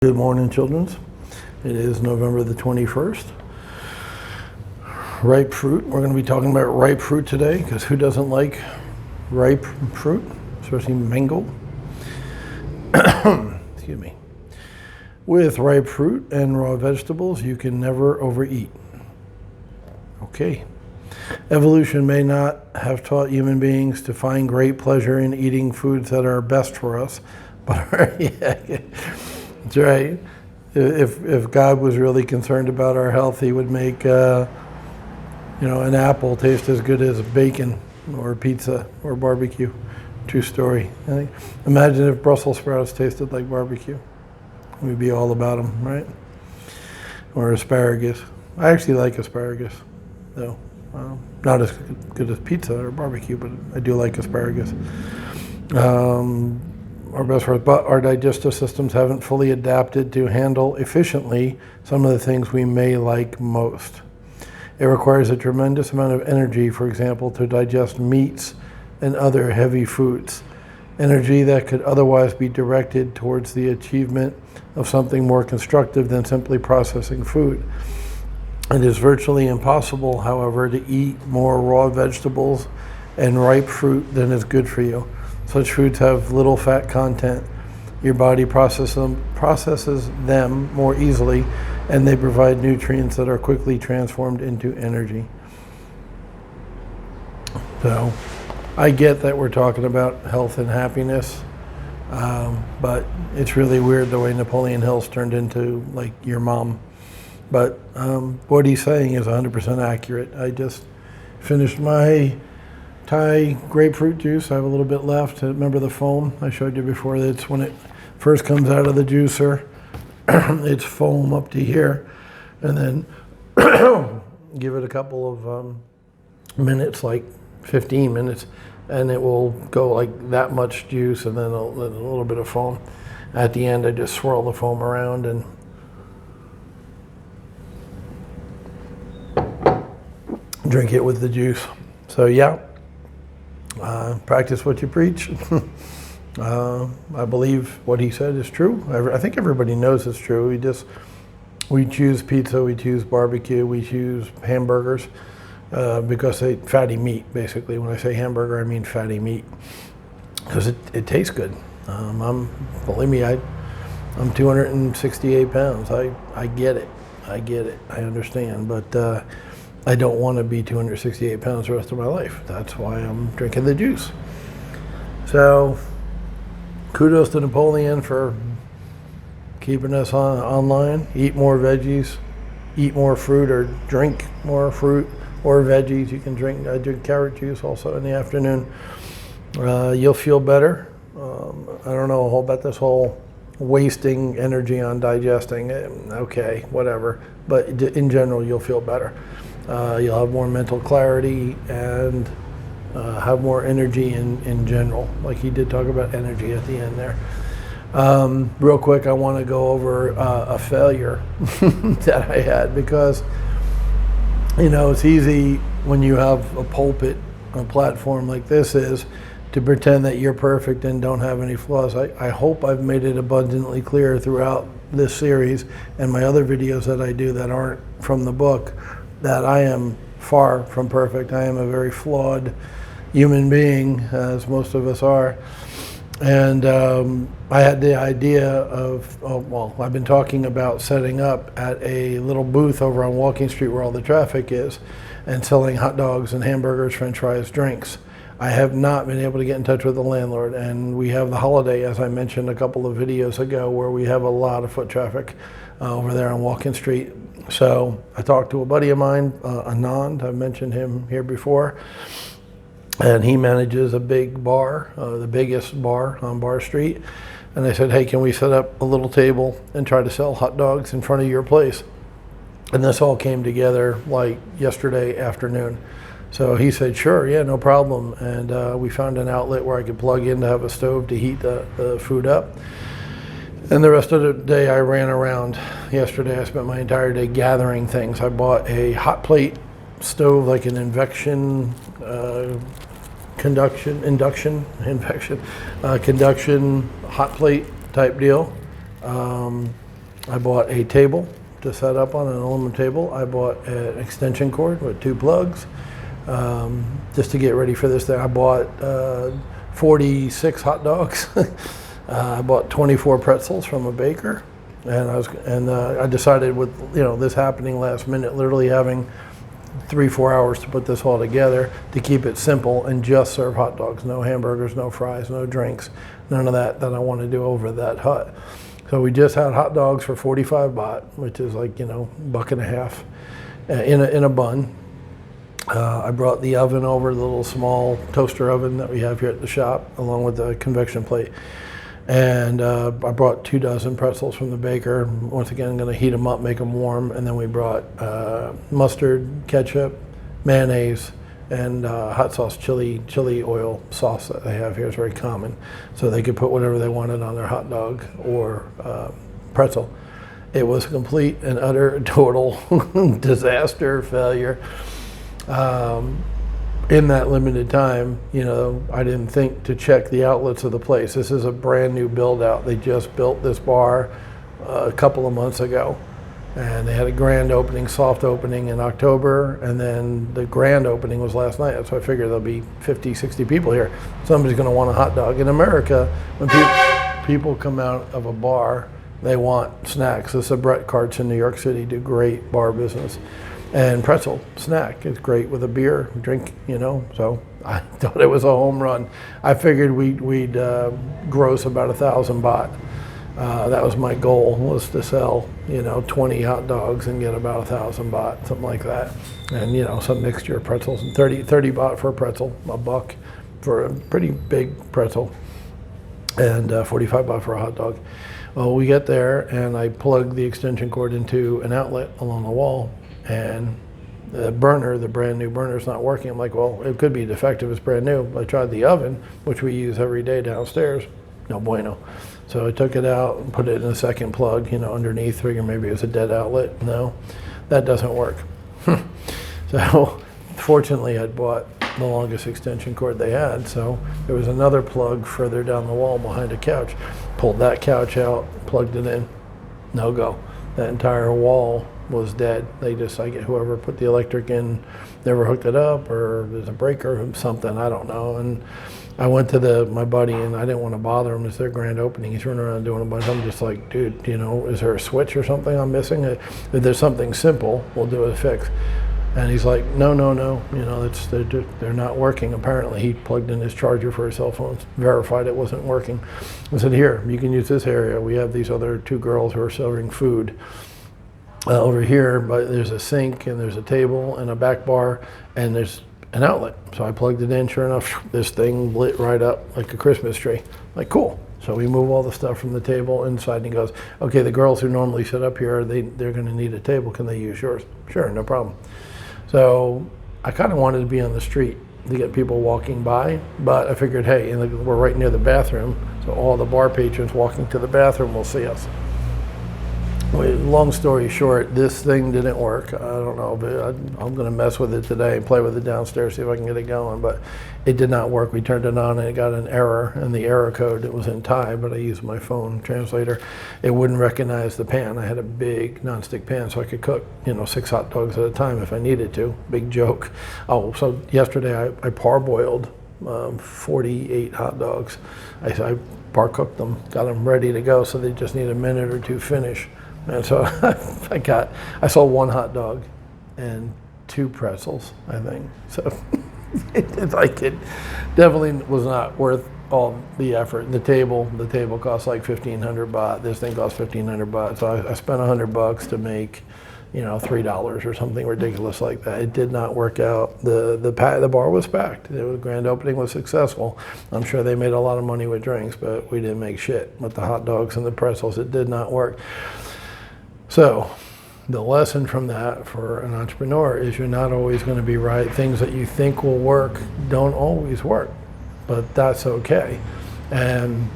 Good morning, children. It is November the 21st. Ripe fruit. We're going to be talking about ripe fruit today, because who doesn't like ripe fruit, especially mango? Excuse me. With ripe fruit and raw vegetables, you can never overeat. Okay. Evolution may not have taught human beings to find great pleasure in eating foods that are best for us, but that's right. If God was really concerned about our health, He would make an apple taste as good as bacon or pizza or barbecue. True story. Imagine if Brussels sprouts tasted like barbecue. We'd be all about them, right? Or asparagus. I actually like asparagus, though. Not as good as pizza or barbecue, but I do like asparagus. Our best for us, but our digestive systems haven't fully adapted to handle efficiently some of the things we may like most. It requires a tremendous amount of energy, for example, to digest meats and other heavy foods. Energy that could otherwise be directed towards the achievement of something more constructive than simply processing food. It is virtually impossible, however, to eat more raw vegetables and ripe fruit than is good for you. Such foods have little fat content. Your body processes them more easily, and they provide nutrients that are quickly transformed into energy. So, I get that we're talking about health and happiness, but it's really weird the way Napoleon Hill's turned into like your mom. But what he's saying is 100% accurate. I just finished my Thai grapefruit juice. I have a little bit left. Remember the foam I showed you before? That's when it first comes out of the juicer. It's foam up to here, and then give it a couple of minutes, like 15 minutes, and it will go like that much juice and then a little bit of foam. At the end, I just swirl the foam around and drink it with the juice. So yeah. Practice what you preach. I believe what he said is true. I think everybody knows it's true. We choose pizza, we choose barbecue, we choose hamburgers because they fatty meat. Basically, when I say hamburger, I mean fatty meat because it tastes good. Believe me, I'm 268 pounds. I get it. I understand, but. I don't want to be 268 pounds the rest of my life. That's why I'm drinking the juice. So, kudos to Napoleon for keeping us online. Eat more veggies, eat more fruit, or drink more fruit or veggies. You can drink. I drink carrot juice also in the afternoon. You'll feel better. I don't know about this whole wasting energy on digesting. Okay, whatever. But in general, you'll feel better. You'll have more mental clarity and have more energy in general. Like he did talk about energy at the end there. Real quick, I want to go over a failure that I had because, it's easy when you have a pulpit, a platform like this is, to pretend that you're perfect and don't have any flaws. I hope I've made it abundantly clear throughout this series and my other videos that I do that aren't from the book that I am far from perfect. I am a very flawed human being, as most of us are. And I had the idea of, I've been talking about setting up at a little booth over on Walking Street where all the traffic is and selling hot dogs and hamburgers, french fries, drinks. I have not been able to get in touch with the landlord, and we have the holiday, as I mentioned a couple of videos ago, where we have a lot of foot traffic over there on Walking Street. So I talked to a buddy of mine, Anand. I've mentioned him here before, and he manages a big bar, the biggest bar on Bar Street. And I said, hey, can we set up a little table and try to sell hot dogs in front of your place? And this all came together like yesterday afternoon. So he said, sure, yeah, no problem. And we found an outlet where I could plug in to have a stove to heat the food up. And the rest of the day I ran around. Yesterday I spent my entire day gathering things. I bought a hot plate stove, like an conduction hot plate type deal. I bought a table to set up on, an aluminum table. I bought an extension cord with 2 plugs just to get ready for this thing. I bought 46 hot dogs. I bought 24 pretzels from a baker, and I decided with this happening last minute, literally having 3-4 hours to put this all together, to keep it simple and just serve hot dogs. No hamburgers, no fries, no drinks, none of that I want to do over that hut. So we just had hot dogs for 45 baht, which is like, $1.50 in a bun. I brought the oven over, the little small toaster oven that we have here at the shop, along with the convection plate. And I brought 2 dozen pretzels from the baker. Once again, I'm going to heat them up, make them warm. And then we brought mustard, ketchup, mayonnaise, and hot sauce, chili oil sauce that they have here is very common. So they could put whatever they wanted on their hot dog or pretzel. It was a complete and utter total disaster, failure. In that limited time, I didn't think to check the outlets of the place. This is a brand new build out. They just built this bar a couple of months ago. And they had a grand opening, soft opening in October, and then the grand opening was last night. So I figured there'll be 50, 60 people here. Somebody's going to want a hot dog. In America, when people come out of a bar, they want snacks. The Sabret carts in New York City do great bar business. And pretzel snack is great with a beer, drink, So I thought it was a home run. I figured we'd gross about 1,000 baht. That was my goal, was to sell, 20 hot dogs and get about 1,000 baht, something like that. And, some mixture of pretzels, and 30 baht for a pretzel, $1 for a pretty big pretzel, and 45 baht for a hot dog. Well, we get there, and I plug the extension cord into an outlet along the wall, and the burner, the brand new burner, is not working. I'm like, well, it could be defective, it's brand new. I tried the oven, which we use every day downstairs, no bueno. So I took it out and put it in a second plug, underneath, figuring maybe it was a dead outlet. No, that doesn't work. So fortunately I'd bought the longest extension cord they had, so there was another plug further down the wall behind a couch. Pulled that couch out, plugged it in, no go. That entire wall was dead. They just, whoever put the electric in never hooked it up, or there's a breaker or something, I don't know. And I went to my buddy, and I didn't want to bother him. It's their grand opening. He's running around doing a bunch. I'm just like, dude, is there a switch or something I'm missing? If there's something simple, we'll do a fix. And he's like, no, they're not working. Apparently, he plugged in his charger for his cell phone, verified it wasn't working. I said, here, you can use this area. We have these other 2 girls who are serving food over here, but there's a sink, and there's a table, and a back bar, and there's an outlet. So I plugged it in. Sure enough, this thing lit right up like a Christmas tree. Like, cool. So we move all the stuff from the table inside, and he goes, okay, the girls who normally sit up here, they're going to need a table. Can they use yours? Sure, no problem. So I kind of wanted to be on the street to get people walking by, but I figured, hey, we're right near the bathroom, so all the bar patrons walking to the bathroom will see us. Long story short, this thing didn't work. I don't know, but I'm going to mess with it today and play with it downstairs, see if I can get it going. But it did not work. We turned it on, and it got an error, and the error code, it was in Thai, but I used my phone translator. It wouldn't recognize the pan. I had a big nonstick pan, so I could cook 6 hot dogs at a time if I needed to. Big joke. Oh, so yesterday I parboiled 48 hot dogs. I par cooked them, got them ready to go, so they just need a minute or 2 finish. And so I sold 1 hot dog and 2 pretzels, I think. So it definitely was not worth all the effort. The table cost like 1,500 baht. This thing cost 1,500 baht. So I spent $100 to make, $3 or something ridiculous like that. It did not work out. The bar was packed. The grand opening was successful. I'm sure they made a lot of money with drinks, but we didn't make shit with the hot dogs and the pretzels. It did not work. So the lesson from that for an entrepreneur is you're not always going to be right. Things that you think will work don't always work, but that's okay. And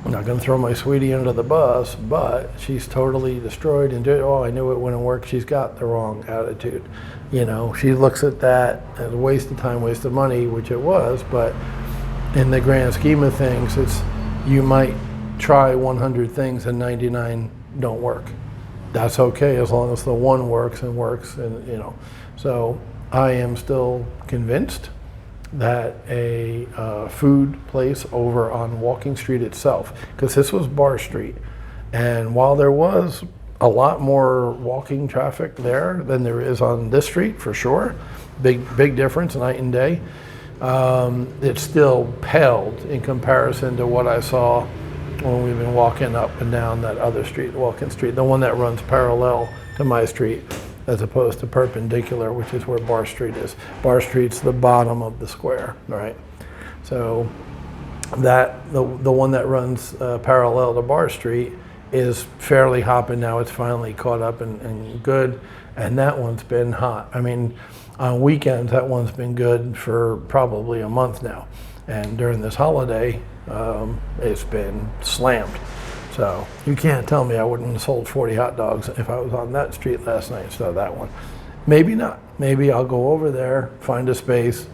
I'm not going to throw my sweetie under the bus, but she's totally destroyed and I knew it wouldn't work. She's got the wrong attitude. She looks at that as a waste of time, waste of money, which it was, but in the grand scheme of things, you might try 100 things and 99 don't work. that's okay as long as the one works, and so I am still convinced that a food place over on Walking Street itself, because this was Bar Street, and while there was a lot more walking traffic there than there is on this street, for sure, big difference, night and day, it still paled in comparison to what I saw when we've been walking up and down that other street, Walking Street, the one that runs parallel to my street, as opposed to perpendicular, which is where Bar Street is. Bar Street's the bottom of the square, right? So that the one that runs parallel to Bar Street is fairly hopping now. It's finally caught up and good, and that one's been hot. I mean, on weekends, that one's been good for probably a month now. And during this holiday, it's been slammed. So you can't tell me I wouldn't have sold 40 hot dogs if I was on that street last night instead of that one. Maybe not. Maybe I'll go over there, find a space,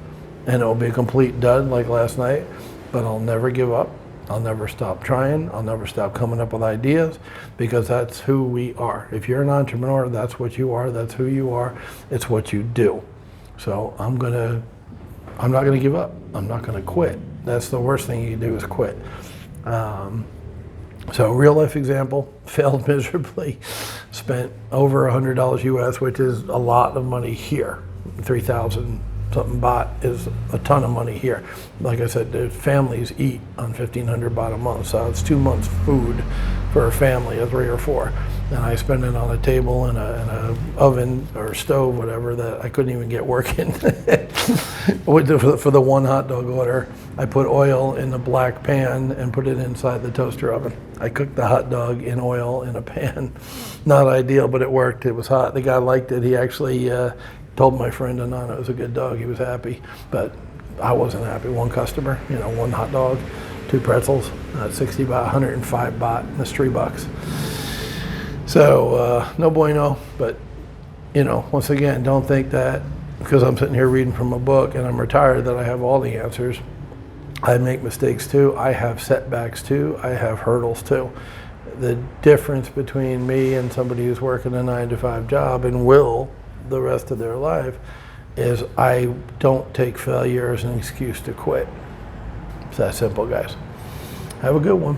and it'll be a complete dud like last night, but I'll never give up. I'll never stop trying. I'll never stop coming up with ideas, because that's who we are. If you're an entrepreneur, that's what you are. That's who you are. It's what you do. So I'm not gonna give up. I'm not gonna quit. That's the worst thing you can do, is quit. So real life example, failed miserably, spent over $100 US, which is a lot of money here. 3,000 something baht is a ton of money here. Like I said, the families eat on 1,500 baht a month, so it's 2 months food for a family of 3 or 4. And I spend it on a table and a oven or stove, whatever, that I couldn't even get working. For the one hot dog order, I put oil in the black pan and put it inside the toaster oven. I cooked the hot dog in oil in a pan. Not ideal, but it worked. It was hot. The guy liked it. He actually told my friend Anana it was a good dog. He was happy, but I wasn't happy. One customer, one hot dog, 2 pretzels, 60 baht, 105 baht, that's $3. So no bueno, but once again, don't think that because I'm sitting here reading from a book and I'm retired that I have all the answers. I make mistakes too. I have setbacks too. I have hurdles too. The difference between me and somebody who's working a 9-to-5 job and will the rest of their life is I don't take failure as an excuse to quit. It's that simple, guys. Have a good one.